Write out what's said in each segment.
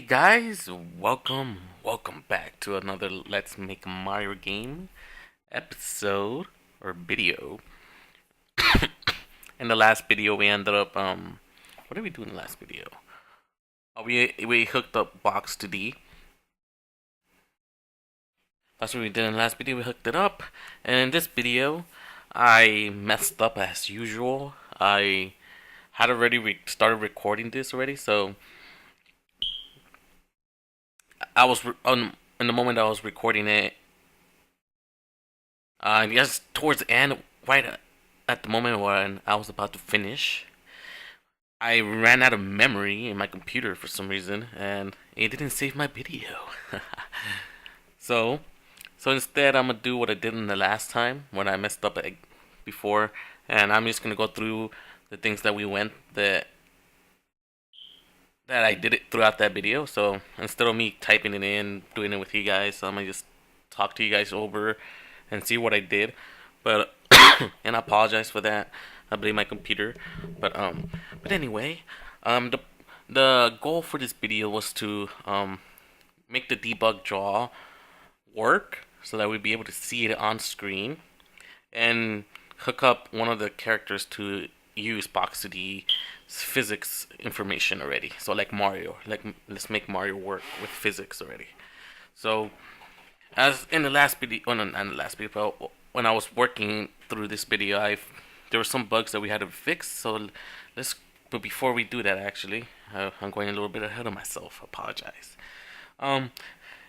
Guys, welcome back to another Let's Make a Mario game episode or video. In the last video we ended up what did we do in the last video? We hooked up box to D. That's what we did in the last video, we hooked it up. And in this video I messed up as usual. I had already started recording this already, so I was in the moment I was recording it. I guess towards the end, right at the moment when I was about to finish, I ran out of memory in my computer for some reason, and it didn't save my video. so, so instead, I'm gonna do what I did in the last time when I messed up before, and I'm just gonna go through the things that we went that I did it throughout that video. So instead of me typing it in, doing it with you guys, I'm gonna just talk to you guys over and see what I did. But and I apologize for that. I blame my computer. But anyway, the goal for this video was to make the debug draw work so that we'd be able to see it on screen and hook up one of the characters to use box 2D physics information already. So like Mario, let's make Mario work with physics already. So as in the last video, well, not in the last video, but when I was working through this video, there were some bugs that we had to fix. So but before we do that, actually, I'm going a little bit ahead of myself. Apologize.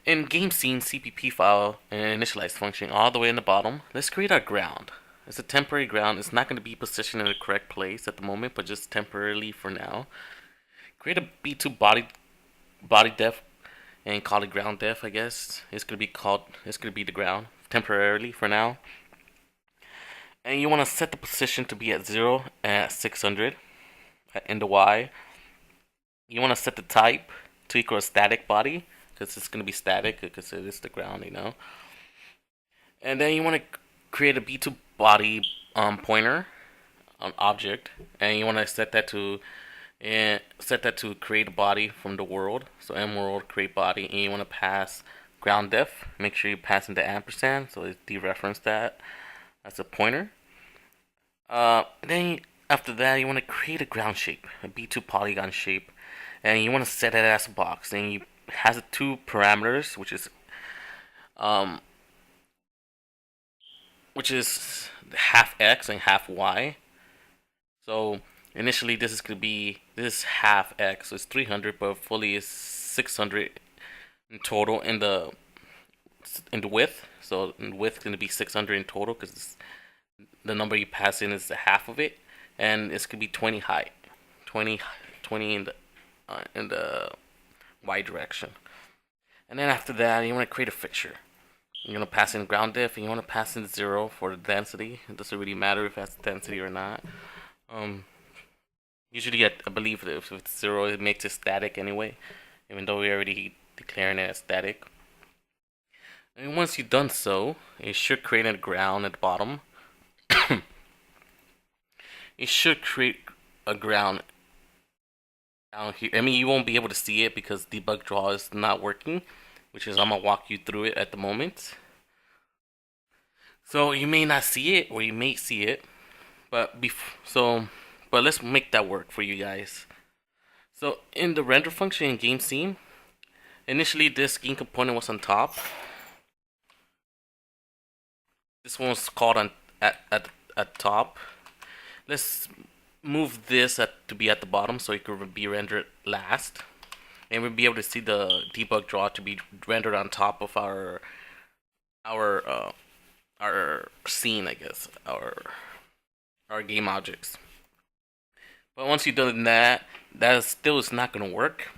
In game scene CPP file and initialize function all the way in the bottom, let's create our ground. It's a temporary ground. It's not going to be positioned in the correct place at the moment, but just temporarily for now. Create a B2 body depth and call it ground depth, I guess. It's going to be the ground temporarily for now. And you want to set the position to be at 0 at 600 in the Y. You want to set the type to equal a static body because it's going to be static because it is the ground, you know. And then you want to create a B2 body pointer object, and you want to set that to create a body from the world. So mWorld create body, and you want to pass ground depth. Make sure you pass in the ampersand, so it dereference that as a pointer. Then after that, you want to create a ground shape, a B2 polygon shape, and you want to set it as a box. And it has two parameters, which is half x and half y. So initially this is half x, so it's 300, but fully is 600 in total in the width. So in width is going to be 600 in total because the number you pass in is the half of it, and it's going to be 20 height, 20 in the y direction. And then after that, you want to create a fixture. You're going to pass in ground depth, and you want to pass in 0 for the density. It doesn't really matter if that's density or not. Usually, I believe that if it's 0, it makes it static anyway, even though we're already declaring it as static. And once you've done so, it should create a ground at the bottom. It should create a ground down here. I mean, you won't be able to see it because DebugDraw is not working, which is I'm gonna walk you through it at the moment. So you may not see it, or you may see it, but let's make that work for you guys. So in the render function in game scene, initially this game component was on top. This one was called at top. Let's move this to be at the bottom so it could be rendered last. And we'll be able to see the debug draw to be rendered on top of our scene, I guess, our game objects. But once you've done that still is not going to work.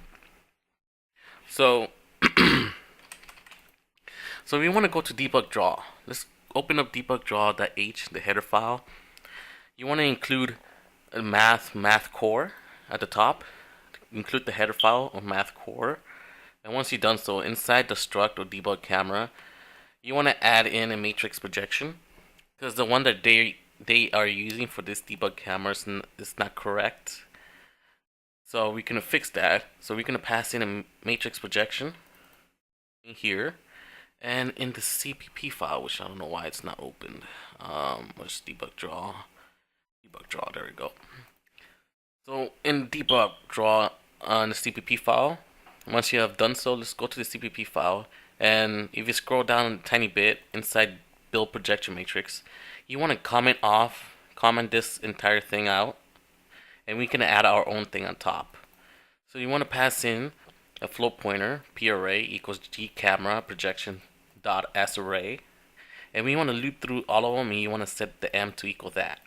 So, so if you want to go to debug draw, let's open up debugdraw.h, the header file. You want to include a math core at the top. Include the header file of math core, and once you've done so, inside the struct or debug camera, you want to add in a matrix projection because the one that they are using for this debug camera is not correct. So we're gonna fix that. So we're gonna pass in a matrix projection in here, and in the CPP file, which I don't know why it's not opened. Let's DebugDraw. DebugDraw. There we go. So in DebugDraw on the CPP file, once you have done so, let's go to the CPP file, and if you scroll down a tiny bit inside build projection matrix, you want to comment this entire thing out, and we can add our own thing on top. So you want to pass in a float pointer, parray equals gcamera projection dot as array, and we want to loop through all of them, and you want to set the m to equal that.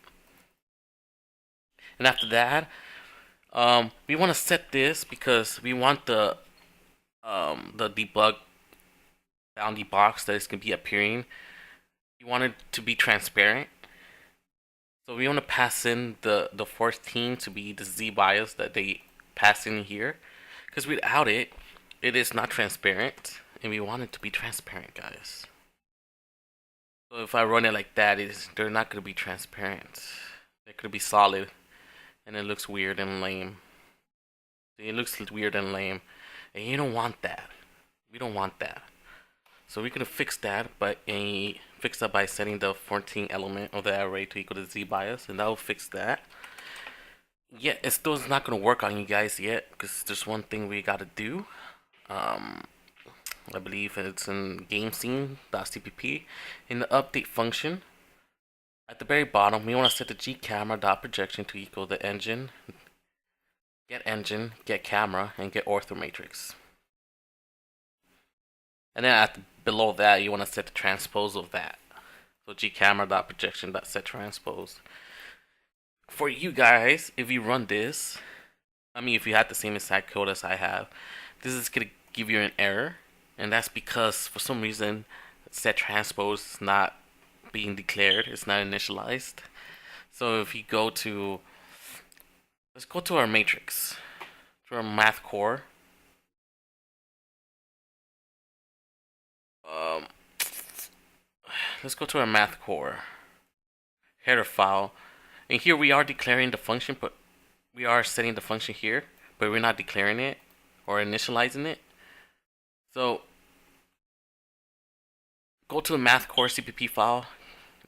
And after that, we want to set this because we want the debug boundary box that is going to be appearing. You want it to be transparent. So we want to pass in the 14 to be the Z bias that they pass in here. Because without it, it is not transparent. And we want it to be transparent, guys. So if I run it like that, they're not going to be transparent. They're going to be solid. And it looks weird and lame. It looks weird and lame. And you don't want that. We don't want that. So we're going to fix that by setting the 14 element of the array to equal to Z bias, and that will fix that. Yeah, it still is not going to work on you guys yet, because there's one thing we got to do. I believe it's in GameScene.cpp. In the update function, at the very bottom, we want to set the gcamera.projection to equal the engine, get camera, and get ortho matrix. And then below that, you want to set the transpose of that. So gcamera.projection.set transpose. For you guys, if you run this, if you have the same exact code as I have, this is going to give you an error. And that's because, for some reason, set transpose is not being declared. It's not initialized. So if you go to, let's go to our matrix, to our math core. Let's go to our math core header file, and here we are declaring the function, but we are setting the function here, but we're not declaring it or initializing it. So go to the math core CPP file.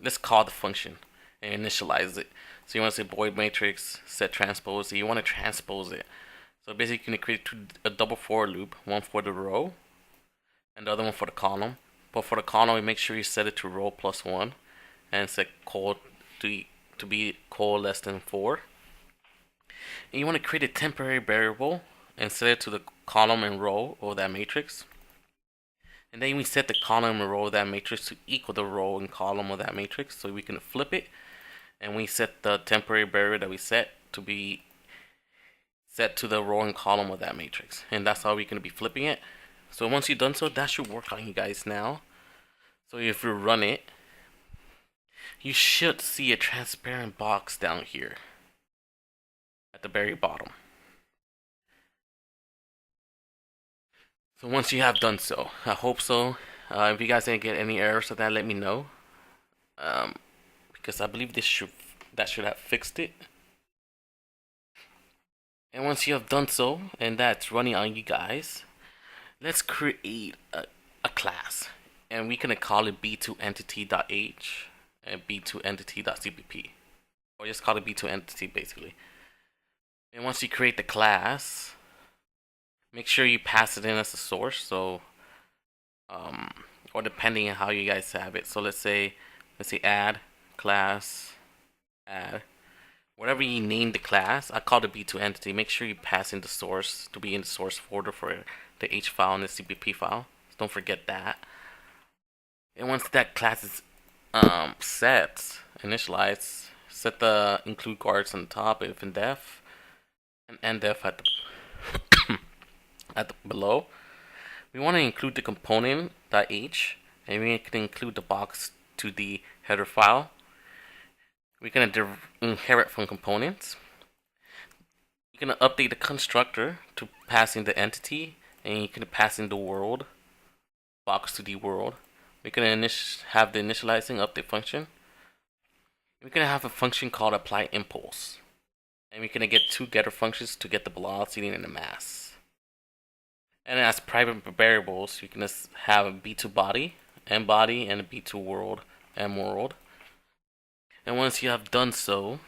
Let's call the function and initialize it. So you want to say void matrix set transpose. So you want to transpose it. So basically, you can create a double for loop, one for the row and the other one for the column. But for the column, we make sure you set it to row plus 1 and set col to be col less than 4. And you want to create a temporary variable and set it to the column and row of that matrix. And then we set the column and row of that matrix to equal the row and column of that matrix. So we can flip it, and we set the temporary variable that we set to be set to the row and column of that matrix. And that's how we're going to be flipping it. So once you've done so, that should work on you guys now. So if you run it, you should see a transparent box down here at the very bottom. So once you have done so, I hope so. If you guys didn't get any errors of that, let me know. Because I believe that should have fixed it. And once you have done so, and that's running on you guys, let's create a class, and we're gonna call it b2entity.h and b2entity.cpp, or just call it b2entity basically. And once you create the class, make sure you pass it in as a source. So, or depending on how you guys have it. So let's say add class, add. Whatever you name the class, I call it b2entity. Make sure you pass in the source to be in the source folder for the H file and the CPP file. So don't forget that. And once that class is set, initialized, set the include guards on the top, if and def, and endef at the below. We want to include the component.h, and we can include the box to the header file. We're going to inherit from components. You're going to update the constructor to pass in the entity, and you can pass in the world box to the world. We're going to have the initializing update function. We're going to have a function called apply impulse, And we're gonna get two getter functions to get the velocity and the mass. And as private variables, you can just have a b2 body, m body, and a b2 world, m world. And once you have done so,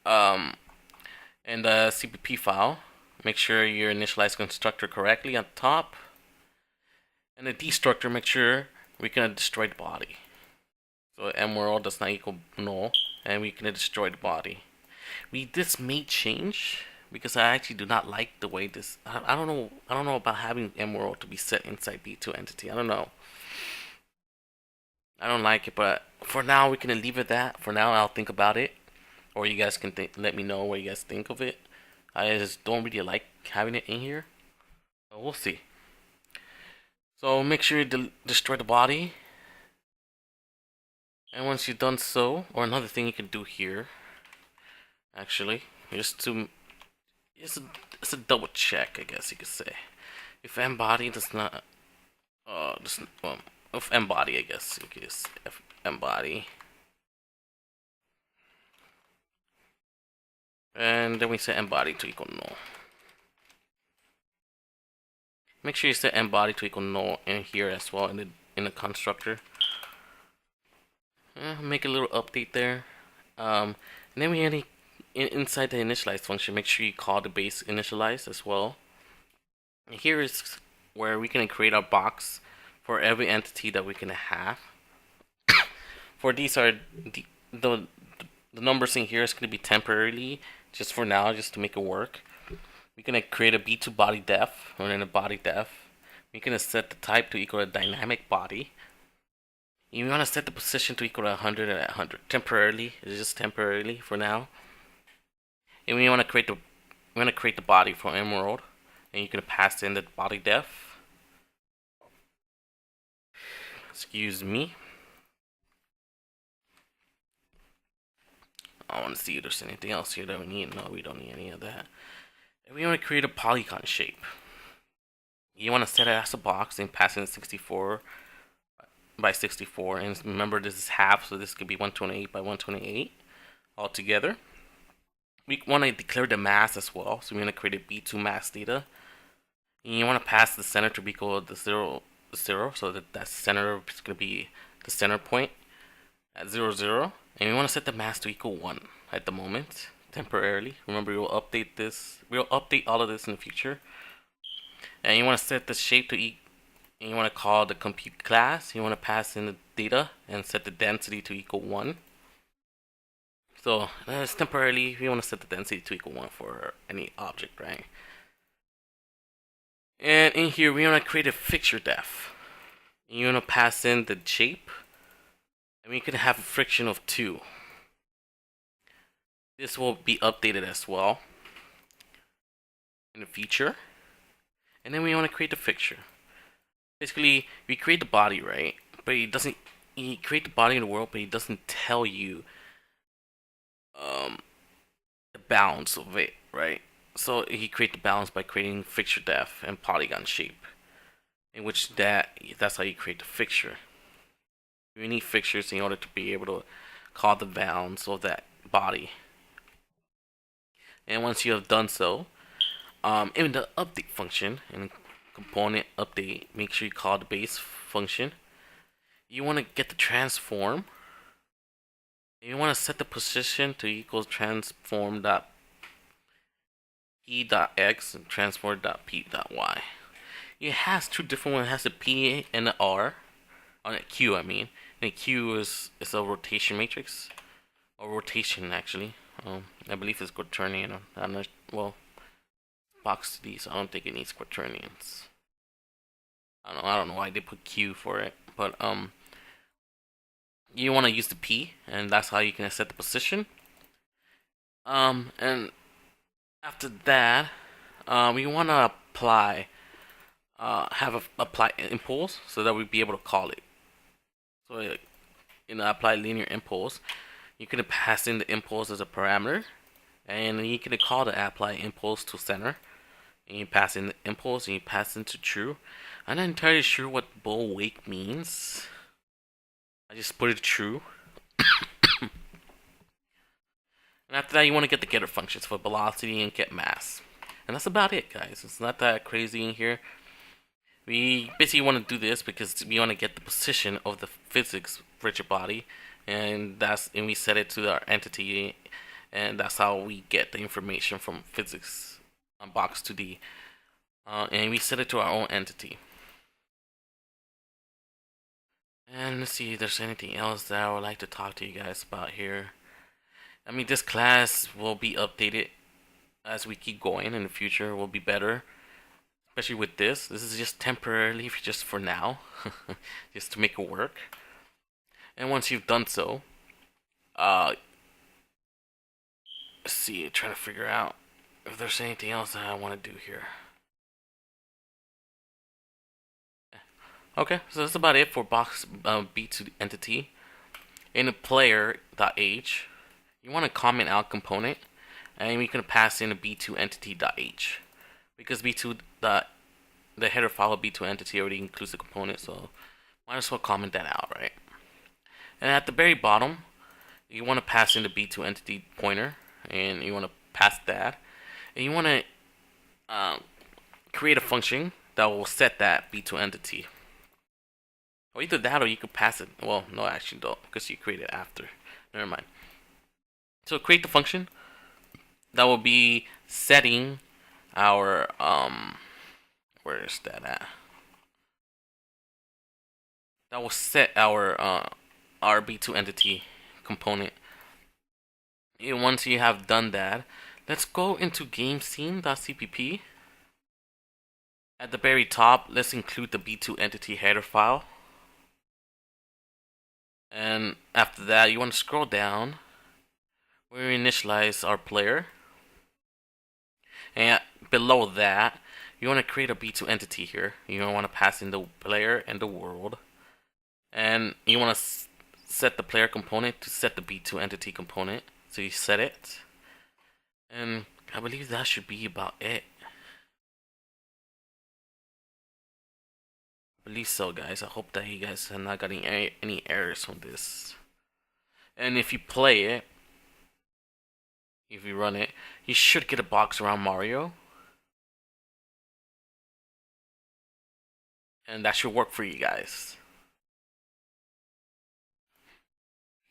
in the CPP file, make sure you initialize constructor correctly on top. And the destructor, make sure we can destroy the body. So m world does not equal null, and we can destroy the body. This may change because I actually do not like the way this. I don't know about having m world to be set inside b2 entity. I don't know. I don't like it, but for now we can leave it that. For now, I'll think about it, or you guys can let me know what you guys think of it. I just don't really like having it in here. So we'll see. So make sure you destroy the body. And once you've done so, or another thing you can do here, actually, just to it's a double check, I guess you could say. If m body does not, of m body, I guess you could say m body, and then we set m body to equal null. Make sure you set m body to equal null in here as well in the constructor. Make a little update there, and then we inside the initialize function, make sure you call the base initialize as well. And here is where we can create our box for every entity that we can have. For these are the numbers in here is going to be temporarily, just for now, just to make it work. We're going to create a b2 body def, or in a body def. We're going to set the type to equal a dynamic body. You want to set the position to equal to 100 and 100 temporarily. It's just temporarily for now. And we want to create the body for mworld, and you can pass in the body def. Excuse me. I want to see if there's anything else here that we need. No, we don't need any of that. And we want to create a polygon shape. You want to set it as a box and pass in 64 by 64, and remember this is half, so this could be 128 by 128 all together. We want to declare the mass as well, so we're going to create a b2 mass data. And you want to pass the center to be equal to 0, so that center is going to be the center point at 0, 0. And we want to set the mass to equal 1 at the moment, temporarily. Remember, we will update this. We'll update all of this in the future. And you want to set the shape to and you want to call the compute class. You want to pass in the data and set the density to equal 1. So that's temporarily, we want to set the density to equal 1 for any object, right? And in here, we want to create a fixture def. You want to pass in the shape, and we can have a friction of 2. This will be updated as well in the future. And then we want to create the fixture. Basically, we create the body, right? But he doesn't. He create the body in the world, but he doesn't tell you the bounds of it, right? So he create the bounds by creating fixture def and polygon shape, in which that's how you create the fixture. You need fixtures in order to be able to call the bounds of that body. And once you have done so, in the update function, in component update, make sure you call the base function. You want to get the transform. You want to set the position to equal transform.p.x and transform.p.y. It has two different ones. It has a p and an r, on a q, I mean. And q is a rotation matrix, or rotation actually. I believe it's quaternion. I'm not, well, box these. I don't think it needs quaternions. I don't know why they put Q for it, but you want to use the P, and that's how you can set the position. And after that, we want to apply, apply impulse so that we'll be able to call it. So, apply linear impulse. You can pass in the impulse as a parameter, and you can call the apply impulse to center. And you pass in the impulse, and you pass into true. I'm not entirely sure what bool wake means. I just put it true. And after that, you want to get the getter functions for velocity and get mass. And that's about it, guys. It's not that crazy in here. We basically want to do this because we want to get the position of the physics rigid body, and we set it to our entity, and that's how we get the information from physics on box 2D, and we set it to our own entity. And let's see if there's anything else that I would like to talk to you guys about here. I mean, this class will be updated as we keep going. In the future will be better, especially with this. This is just temporarily, just for now, just to make it work. And once you've done so, let's see, trying to figure out if there's anything else that I want to do here. Okay, so that's about it for box B2 entity. In the player.h, you want to comment out component, and we can pass in a B2 entity.h, because B2 the header file of B2 entity already includes the component, so might as well comment that out, right? And at the very bottom, you want to pass in the B2 entity pointer, and you want to pass that, and you want to create a function that will set that B2 entity. Or either that, or you could pass it. Well, no, actually don't, because you create it after. Never mind. So create the function that will be setting our where is that at? That will set our B2 entity component. And once you have done that, let's go into game scene.cpp. At the very top, let's include the B2 entity header file. And after that, you want to scroll down where we initialize our player. And below that, you want to create a B2 entity here. You want to pass in the player and the world. And you want to set the player component to set the B2 entity component. So you set it. And I believe that should be about it. I believe so, guys. I hope that you guys are not getting any errors from this. And if you play it, if you run it, you should get a box around Mario. And that should work for you guys.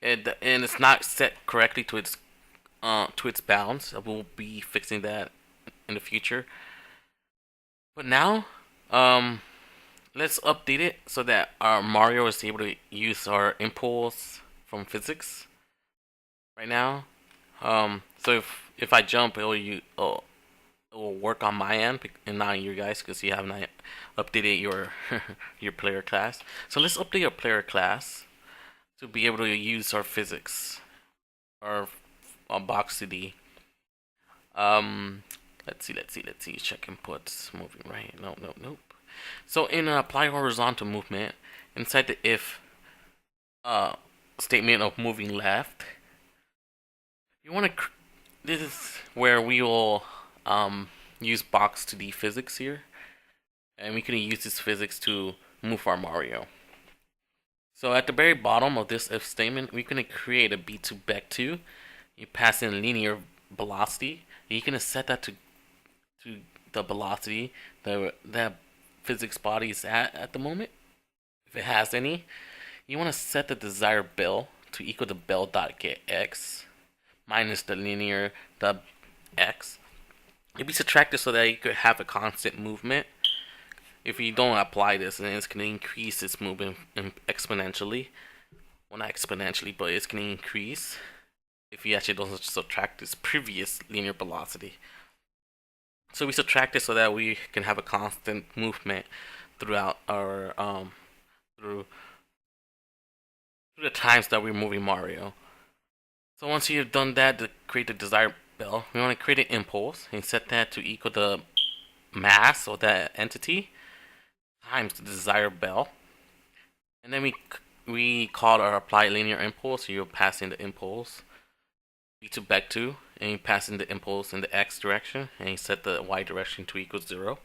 And it's not set correctly to its bounds. I will be fixing that in the future. But now, let's update it so that our Mario is able to use our impulse from physics right now. So if I jump, it will work on my end and not on you guys, because you have not updated your your player class. So let's update our player class to be able to use our physics, our box 2D. Let's see. Check inputs. Moving right. Nope. So in apply horizontal movement, inside the if statement of moving left, you want to. This is where we will use box 2D physics here, and we can use this physics to move our Mario. So at the very bottom of this if statement, we're going to create a B2 back2. You pass in linear velocity. And you're going to set that to the velocity that physics body is at the moment, if it has any. You want to set the desired bell to equal the bell.getX minus the linear the x. It'll be subtracted so that you could have a constant movement. If you don't apply this, then it's going to increase its movement exponentially. Well, not exponentially, but it's going to increase if you actually don't subtract this previous linear velocity. So we subtract it so that we can have a constant movement throughout our through the times that we're moving Mario. So once you've done that, to create the desired bell, we want to create an impulse and set that to equal the mass of that entity times the desired bell. And then we call our apply linear impulse. So you'll pass in the impulse B2 back 2, and you pass in the impulse in the x direction, and you set the y direction to equal 0.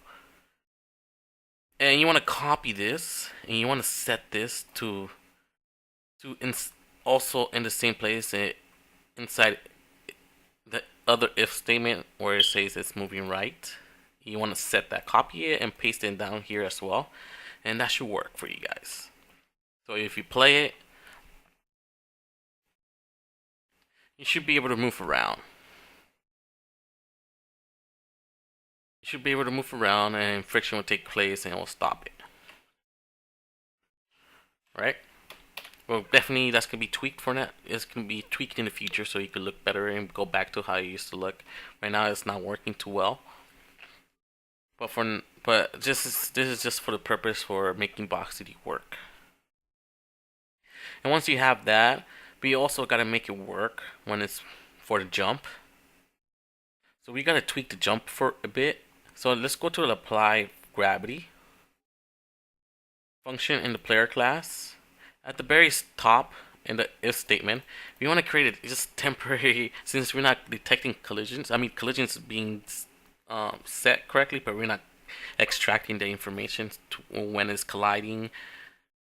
And you want to copy this, and you want to set this to also in the same place inside other if statement where it says it's moving right. You want to set that, copy it, and paste it down here as well, and that should work for you guys. So if you play it, you should be able to move around. You should be able to move around, and friction will take place, and it will stop it. Right? Well, definitely that's gonna be tweaked for that. It's gonna be tweaked in the future so you can look better and go back to how you used to look. Right now, it's not working too well. But this is just for the purpose for making Box 2D work. And once you have that, we also gotta make it work when it's for the jump. So we gotta tweak the jump for a bit. So let's go to the apply gravity function in the player class. At the very top in the if statement, we want to create a just temporary, since we're not detecting collisions. I mean, collisions being set correctly, but we're not extracting the information to when it's colliding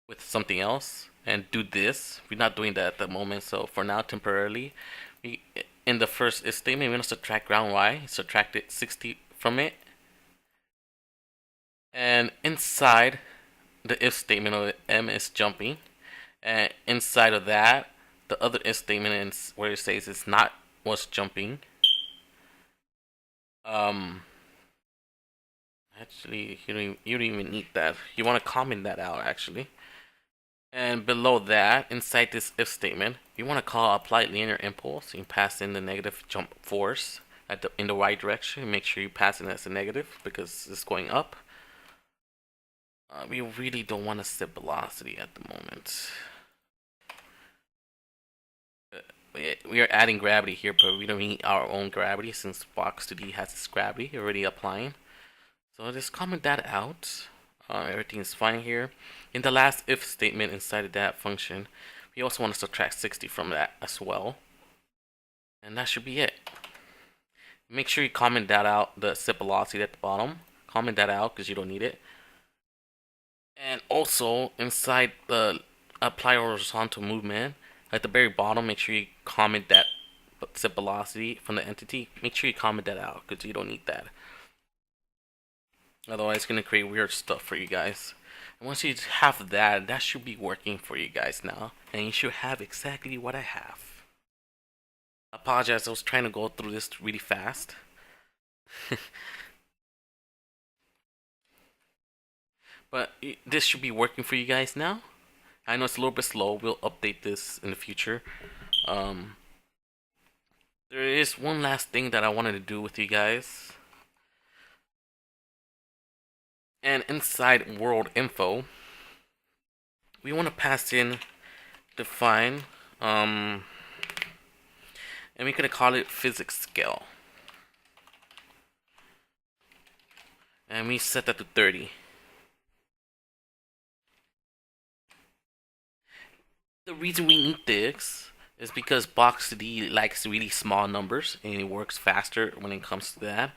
with something else. And do this. We're not doing that at the moment. So for now, temporarily, we in the first if statement, we're gonna subtract ground y, subtract it 60 from it, and inside the if statement of m is jumping. And inside of that, the other if statement is where it says it's not what's jumping. Actually, you don't even need that. You want to comment that out actually. And below that, inside this if statement, you want to call apply linear impulse. You pass in the negative jump force in the y direction. Make sure you pass it as a negative because it's going up. We really don't want to set velocity at the moment. We are adding gravity here, but we don't need our own gravity since Box 2D has its gravity already applying. So just comment that out. Everything is fine here. In the last if statement inside of that function, we also want to subtract 60 from that as well. And that should be it. Make sure you comment that out, the set velocity at the bottom. Comment that out because you don't need it. And also inside the apply horizontal movement, at the very bottom, make sure you comment that set velocity from the entity. Make sure you comment that out because you don't need that. Otherwise, it's going to create weird stuff for you guys. And once you have that, that should be working for you guys now. And you should have exactly what I have. I apologize, I was trying to go through this really fast. But this should be working for you guys now. I know it's a little bit slow. We'll update this in the future. There is one last thing that I wanted to do with you guys. And inside world info, we want to pass in define, and we're gonna call it physics scale. And we set that to 30. The reason we need this is because Box 2D likes really small numbers and it works faster when it comes to that.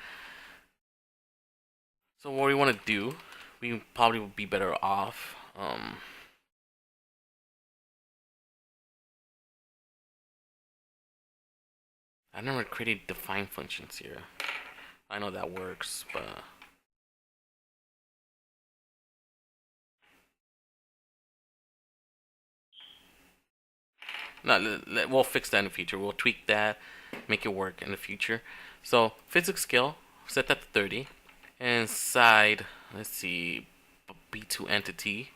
So what we want to do, we probably would be better off. I never created define functions here. I know that works, but no, we'll fix that in the future. We'll tweak that, make it work in the future. So physics scale, set that to 30. And inside, let's see, B2 entity.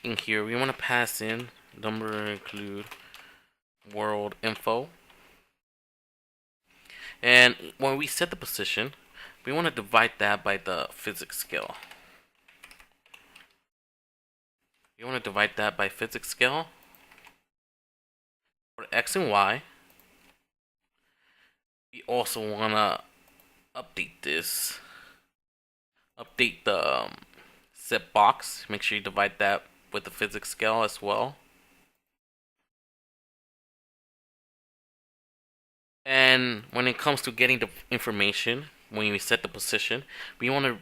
In here, we want to pass in number include world info. And when we set the position, we want to divide that by the physics scale. You want to divide that by physics scale. For X and Y, we also want to update this. Update the set box. Make sure you divide that with the physics scale as well. And when it comes to getting the information, when we set the position, we want to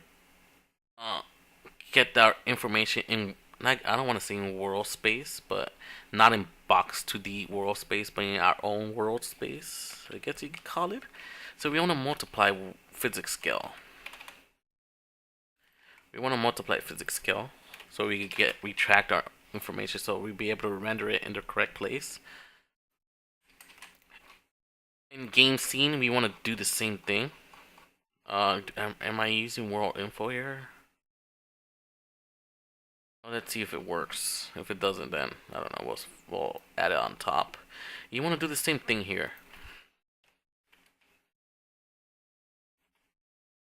get our information in I don't want to say in world space, but not in box 2D world space, but in our own world space, I guess you could call it. So we want to multiply physics scale. We want to multiply physics scale so we get retract our information, so we'll be able to render it in the correct place. In game scene, we want to do the same thing. Am I using world info here? Well, let's see if it works. If it doesn't, then I don't know. We'll add it on top. You want to do the same thing here.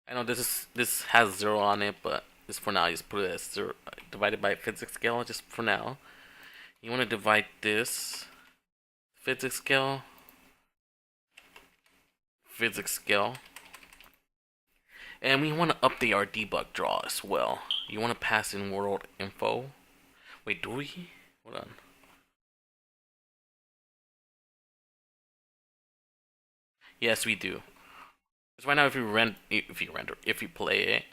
I know this has 0 on it, but just for now, just put it as 0 divided by physics scale. Just for now, you want to divide this physics scale, and we want to update our debug draw as well. You want to pass in world info. Wait, do we? Hold on. Yes, we do. Because right now, if you play it,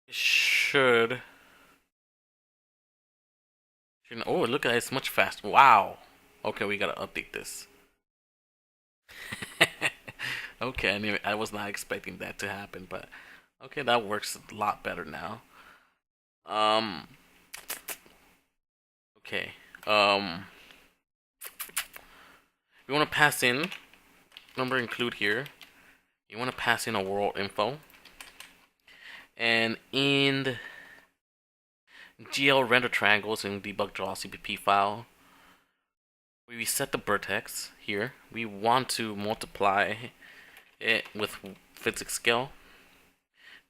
it should. Oh, look at it, it's much faster. Wow. Okay, we gotta update this. Okay, anyway, I was not expecting that to happen, but okay, that works a lot better now. Okay. We want to pass in. Remember, include here. You want to pass in a world info, and in GL render triangles in DebugDraw CPP file, we set the vertex here. We want to multiply it with physics scale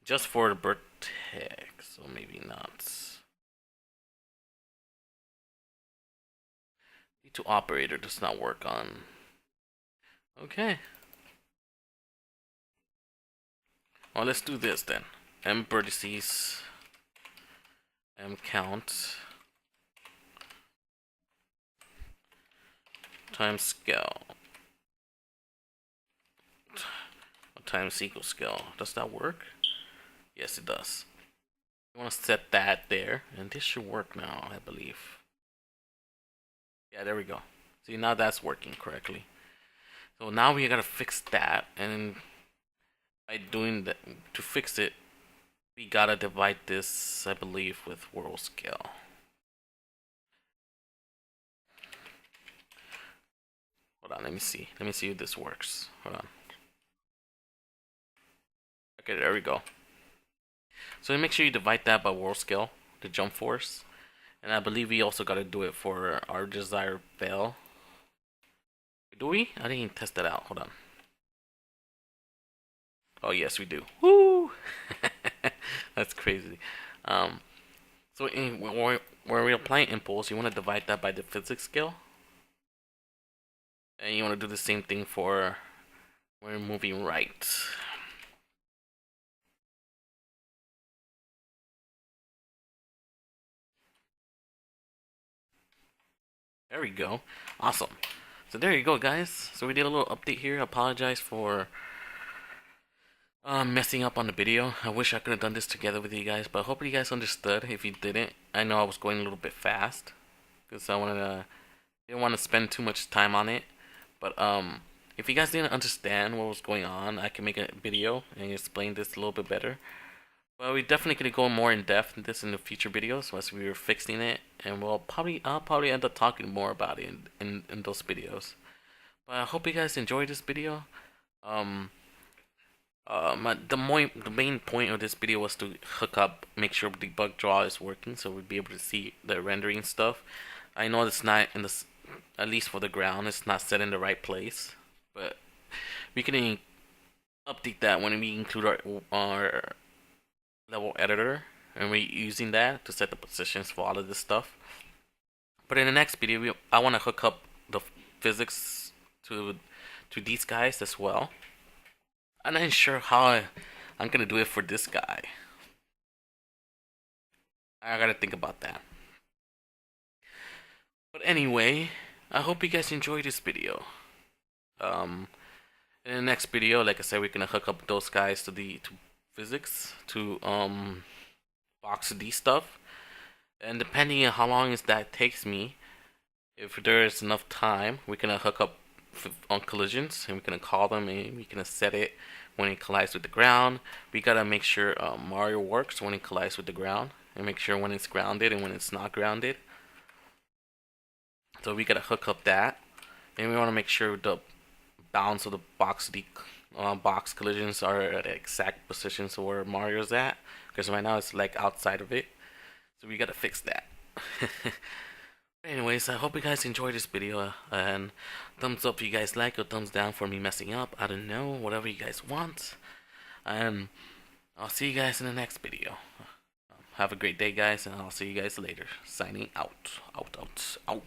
just for the vertex, so maybe not. D2 operator does not work on. Okay. Well, let's do this then. M vertices, M count times scale times equal scale. Does that work? Yes, it does. You want to set that there, and this should work now, I believe. Yeah, there we go. See, now that's working correctly. So now we gotta fix that, and by doing that, to fix it, we gotta divide this, I believe, with world scale. Hold on, let me see. Let me see if this works. Hold on. Okay, there we go. So make sure you divide that by world scale, the jump force. And I believe we also gotta do it for our desired fail. Do we? I didn't even test that out. Hold on. Oh yes, we do. Woo! That's crazy. So when we're applying impulse, you want to divide that by the physics scale, and you want to do the same thing for when we're moving right. There we go. Awesome. So there you go, guys. So we did a little update here. I apologize for messing up on the video. I wish I could have done this together with you guys, but I hope you guys understood. If you didn't, I know I was going a little bit fast because I didn't want to spend too much time on it. But if you guys didn't understand what was going on, I can make a video and explain this a little bit better. Well, we definitely gonna go more in depth in this in the future videos once we were fixing it, and I'll probably end up talking more about it in those videos. But I hope you guys enjoyed this video. The main point of this video was to hook up, make sure DebugDraw is working, so we'd be able to see the rendering stuff. I know it's not in the, at least for the ground, it's not set in the right place, but we can update that when we include our level editor, and we're using that to set the positions for all of this stuff. But in the next video, I want to hook up the physics to these guys as well. I'm not sure how I'm gonna do it for this guy. I gotta think about that. But anyway, I hope you guys enjoyed this video. In the next video, like I said, we're gonna hook up those guys to physics, to box D stuff, And depending on how long that takes me, if there is enough time, we can hook up on collisions, and we can call them, and we can set it when it collides with the ground. We gotta make sure Mario works when it collides with the ground, and make sure when it's grounded and when it's not grounded. So we gotta hook up that, and we want to make sure the bounds of the box collisions are at the exact position so where Mario's at, because right now it's like outside of it. So we gotta fix that. Anyways, I hope you guys enjoyed this video, and thumbs up if you guys like, or thumbs down for me messing up. I don't know, whatever you guys want. And I'll see you guys in the next video. Have a great day, guys, and I'll see you guys later. Signing out. Out.